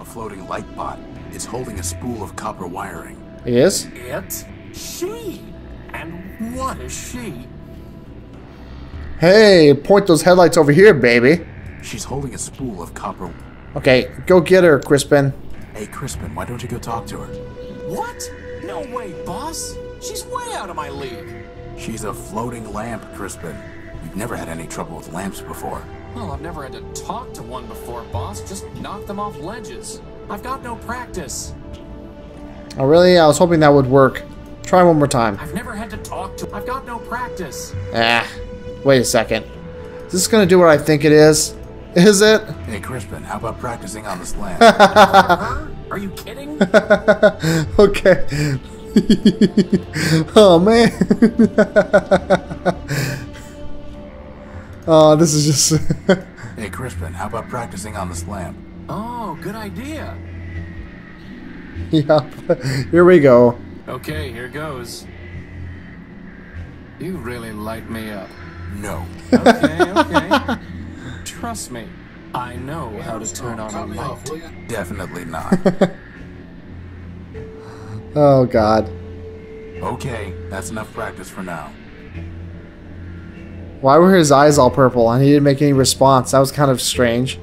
floating light pot. It's holding a spool of copper wiring. It is? It? She? And what is she? Hey, point those headlights over here, baby. She's holding a spool of copper. Okay, go get her, Crispin. Hey, Crispin, why don't you go talk to her? What? No way, boss. She's way out of my league. She's a floating lamp, Crispin. You've never had any trouble with lamps before. Well, I've never had to talk to one before, boss. Just knock them off ledges. I've got no practice. Oh, really? I was hoping that would work. Try one more time. I've never had to talk to... I've got no practice. Ah, wait a second. Is this gonna do what I think it is? Is it? Hey, Crispin, how about practicing on this lamp? Her? Are you kidding? Okay. Oh, man. Oh, this is just... Hey, Crispin, how about practicing on this lamp? Oh, good idea. Yep. Here we go. Okay, here goes. You really light me up. No. Okay. Trust me, I know how to turn on a light. Definitely not. Oh, God. Okay, that's enough practice for now. Why were his eyes all purple and he didn't make any response? That was kind of strange.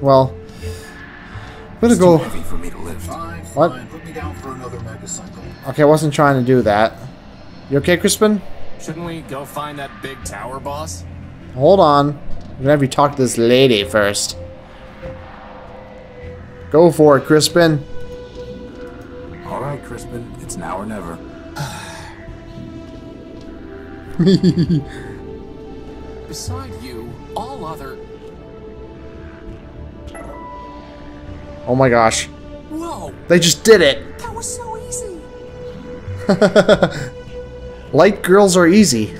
Well, I'm gonna It's go. too heavy for me to lift. What? Put me down for another megacycle. Okay, I wasn't trying to do that. You okay, Crispin? Shouldn't we go find that big tower, boss? Hold on. I'm gonna have you talk to this lady first. Go for it, Crispin. All right, Crispin, it's now or never. Beside you, all other... Oh my gosh. Whoa! They just did it. That was so easy! Light girls are easy.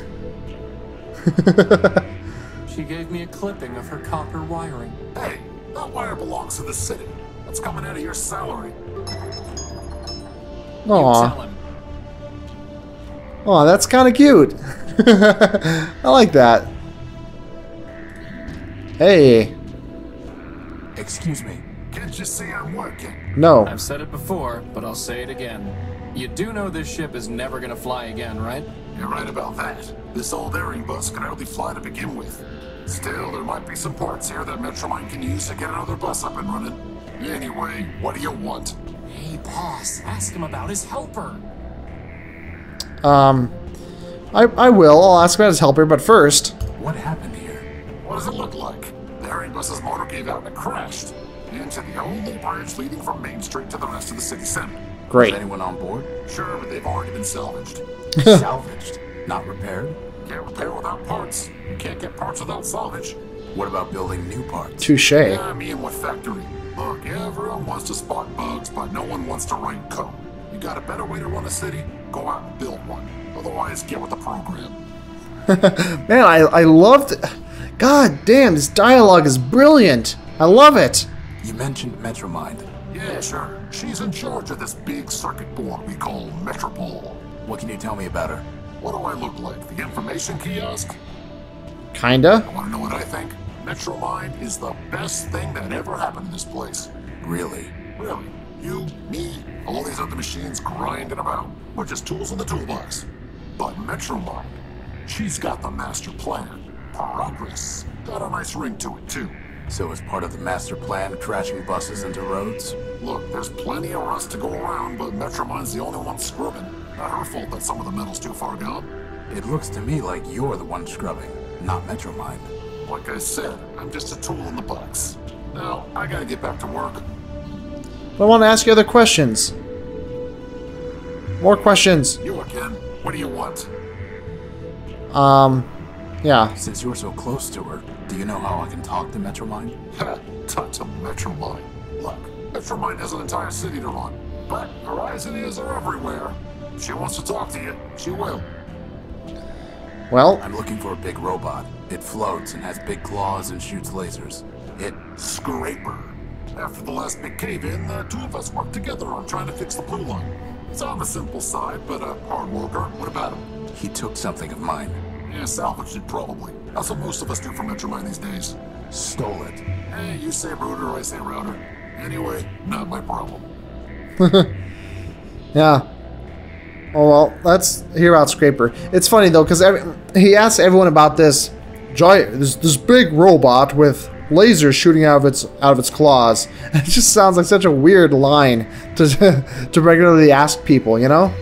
She gave me a clipping of her copper wiring. Hey, that wire belongs to the city. That's coming out of your salary. You Aw. tell him. Aw, that's kind of cute. I like that. Hey. Excuse me. Can't you see I'm working? No. I've said it before, but I'll say it again. You do know this ship is never gonna fly again, right? You're right about that. This old airing bus can hardly fly to begin with. Still, there might be some parts here that Metromine can use to get another bus up and running. Anyway, what do you want? Hey, boss, ask him about his helper. I will. I'll ask about his helper, but first. What happened here? What does it look like? The airing bus's motor gave out and it crashed into the only bridge leading from Main Street to the rest of the city center. Great. Is anyone on board? Sure, but they've already been salvaged. Salvaged, not repaired? Can't repair without parts. You can't get parts without salvage. What about building new parts? Touche. Yeah, I mean, what factory? Look, everyone wants to spot bugs, but no one wants to write code. You got a better way to run a city? Go out and build one. Otherwise, get with the program. Man, I loved. God damn, this dialogue is brilliant. I love it. You mentioned Metromine. Yeah, sure. She's in charge of this big circuit board we call Metropole. What can you tell me about her? What do I look like? The information kiosk? Kinda. Want to know what I think? Metromine is the best thing that ever happened in this place. Really? Really? You, me, all these other machines grinding about. We're just tools in the toolbox. But Metromine, she's got the master plan. Progress. Got a nice ring to it, too. So as part of the master plan, crashing buses into roads? Look, there's plenty of rust to go around, but Metromine's the only one scrubbing. Not her fault that some of the metal's too far gone. It looks to me like you're the one scrubbing, not Metromine. Like I said, I'm just a tool in the box. Now, I gotta get back to work. I want to ask you other questions. More questions. You again? What do you want? Yeah. Since you're so close to her, do you know how I can talk to Metromine? Ha! Talk to Metromine. Look, Metromine has an entire city to run, but her eyes and ears are everywhere. If she wants to talk to you, she will. Well, I'm looking for a big robot. It floats and has big claws and shoots lasers. It... Scraper. After the last big cave-in, the two of us worked together on trying to fix the pool line. It's on the simple side, but a hard worker. What about him? He took something of mine. Yeah, salvaged it probably. That's what most of us do for Metromine these days. Stole it. Hey, you say router, I say router. Anyway, not my problem. Yeah. Oh well, let's hear about Scraper. It's funny though, because he asks everyone about this this big robot with lasers shooting out of its claws. It just sounds like such a weird line to regularly ask people, you know?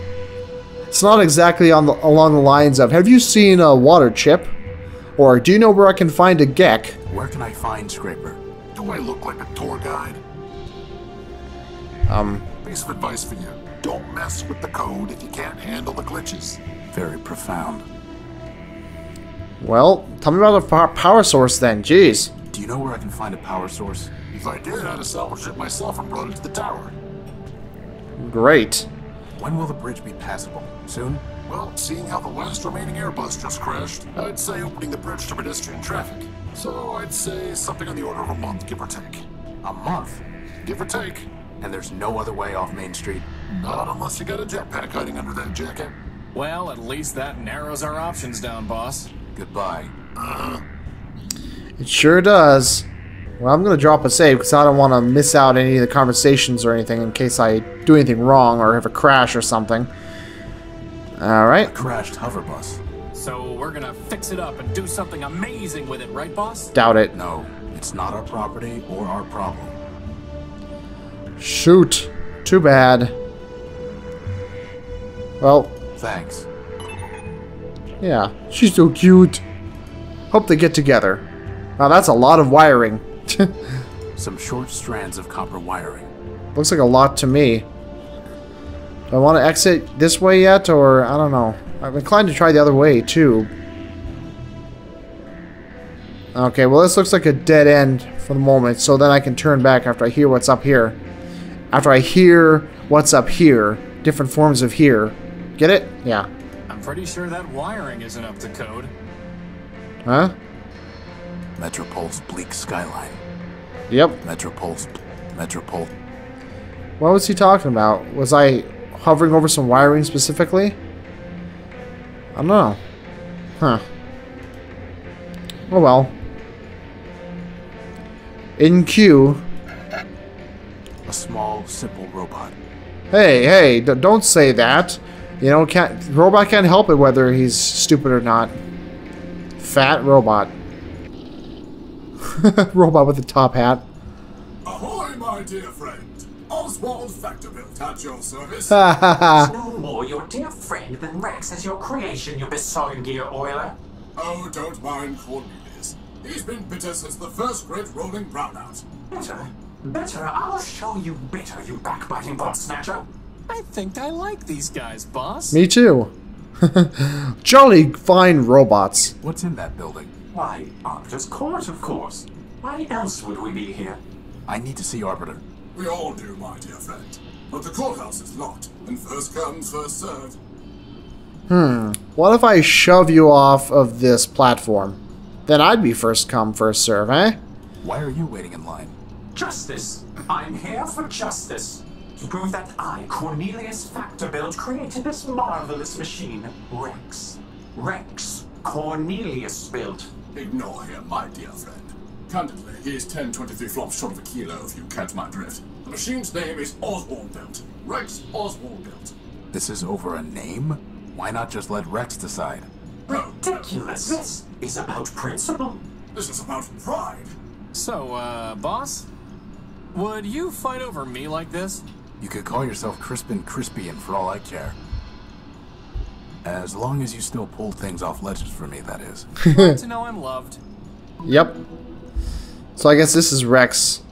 It's not exactly along the lines of, have you seen a water chip? Or do you know where I can find a geck? Where can I find Scraper? Do I look like a tour guide? Piece of advice for you. Don't mess with the code if you can't handle the glitches. Very profound. Well, tell me about the power source then, jeez. Do you know where I can find a power source? If I did, I'd have salvaged it myself and brought it to the tower. Great. When will the bridge be passable? Soon? Well, seeing how the last remaining Airbus just crashed, I'd say opening the bridge to pedestrian traffic. So I'd say something on the order of a month, give or take. A month? Give or take. And there's no other way off Main Street? Not unless you got a jetpack hiding under that jacket. Well, at least that narrows our options down, boss. Goodbye. It sure does. Well, I'm going to drop a save because I don't want to miss out any of the conversations or anything in case I do anything wrong or have a crash or something. Alright. Crashed hover bus. So we're gonna fix it up and do something amazing with it, right, boss? Doubt it. No, it's not our property or our problem. Shoot. Too bad. Well, Thanks. yeah. She's so cute. Hope they get together. Wow, that's a lot of wiring. Some short strands of copper wiring. Looks like a lot to me. Do I want to exit this way yet, or I don't know. I'm inclined to try the other way, too. Okay, well this looks like a dead end for the moment, so then I can turn back after I hear what's up here. After I hear what's up here. Different forms of here. Get it? Yeah. I'm pretty sure that wiring isn't up to code. Huh? Metropol's bleak skyline. Yep. Metropol. What was he talking about? Was I hovering over some wiring specifically? I don't know. Huh. Oh well. In queue. A small, simple robot. Hey, don't say that. You know, robot can't help it whether he's stupid or not. Fat robot. Robot with a top hat. Ahoy, my dear friend. Oswald Factorbuilt at your service. No more your dear friend than Rex as your creation, you besotted gear oiler. Oh, don't mind Cornelius. He's been bitter since the first great rolling brownout. Bitter? Bitter? I'll show you bitter, you backbiting bot snatcher. I think I like these guys, boss. Me too. Jolly fine robots. What's in that building? Why, Arbiter's Court, of course. Why else would we be here? I need to see Arbiter. We all do, my dear friend. But the courthouse is locked, and first comes, first served. What if I shove you off of this platform? Then I'd be first come, first serve, eh? Why are you waiting in line? Justice. I'm here for justice. To prove that I, Cornelius Factorbuilt, created this marvelous machine, Rex. Rex. Cornelius built. Ignore him, my dear friend. Candidly, he is 10-23 flops short of a kilo, if you catch my drift. The machine's name is Oswald Built. Rex Oswald Built. This is over a name? Why not just let Rex decide? Ridiculous. This is about principle. This is about pride. So, boss? Would you fight over me like this? You could call yourself Crispin Crispian for all I care. As long as you still pull things off ledges for me, that is. Glad to know I'm loved. Yep. So I guess this is Rex.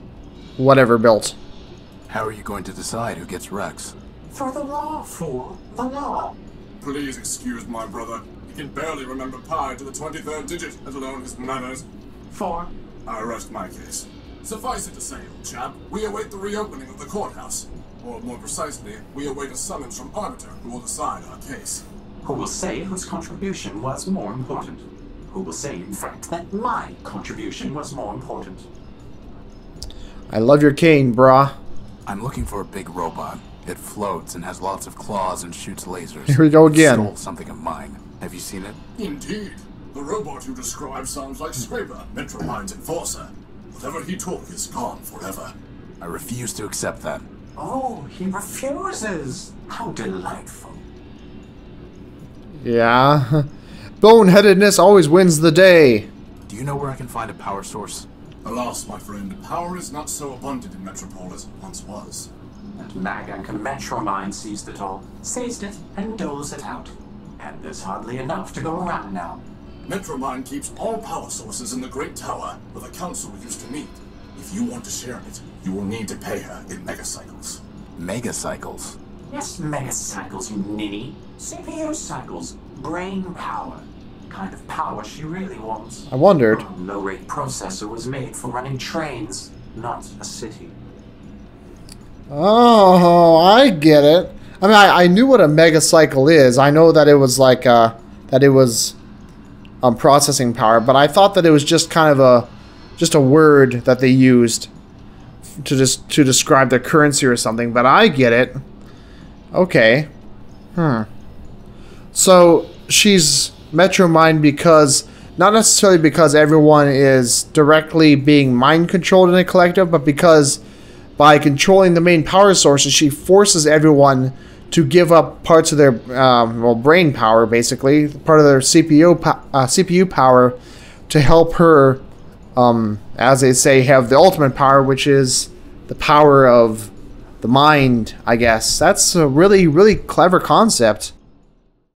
Whatever built. How are you going to decide who gets Rex? For the law, fool. The law. Please excuse my brother. He can barely remember pi to the 23rd digit, let alone his manners. For I rest my case. Suffice it to say, old chap, we await the reopening of the courthouse. Or more precisely, we await a summons from Arbiter who will decide our case. who will say whose contribution was more important. Who will say, in fact, that my contribution was more important. I love your cane, brah. I'm looking for a big robot. It floats and has lots of claws and shoots lasers. Here we go again. Stole something of mine. Have you seen it? Indeed. The robot you described sounds like Scraper, Metromind's enforcer. Whatever he took is gone forever. I refuse to accept that. Oh, he refuses. How delightful. Yeah. Boneheadedness always wins the day. Do you know where I can find a power source? Alas, my friend, power is not so abundant in Metropole as it once was. That Magak Metromind seized it all. Seized it and doles it out. And there's hardly enough to go around now. Metromind keeps all power sources in the Great Tower, where the Council used to meet. If you want to share it, you will need to pay her in megacycles. Megacycles? Yes, megacycles, you ninny. CPU cycles. Brain power. Kind of power she really wants. I wondered. A low-rate processor was made for running trains, not a city. Oh, I get it. I mean, I knew what a megacycle is. I know that it was like that it was processing power, but I thought that it was just kind of a word that they used to describe their currency or something. But I get it. Okay. So she's Metromind because not necessarily because everyone is directly being mind controlled in a collective, but because by controlling the main power sources, she forces everyone to give up parts of their brain power, basically part of their CPU power, to help her, as they say, have the ultimate power, which is the power of the mind. I guess that's a really, really clever concept.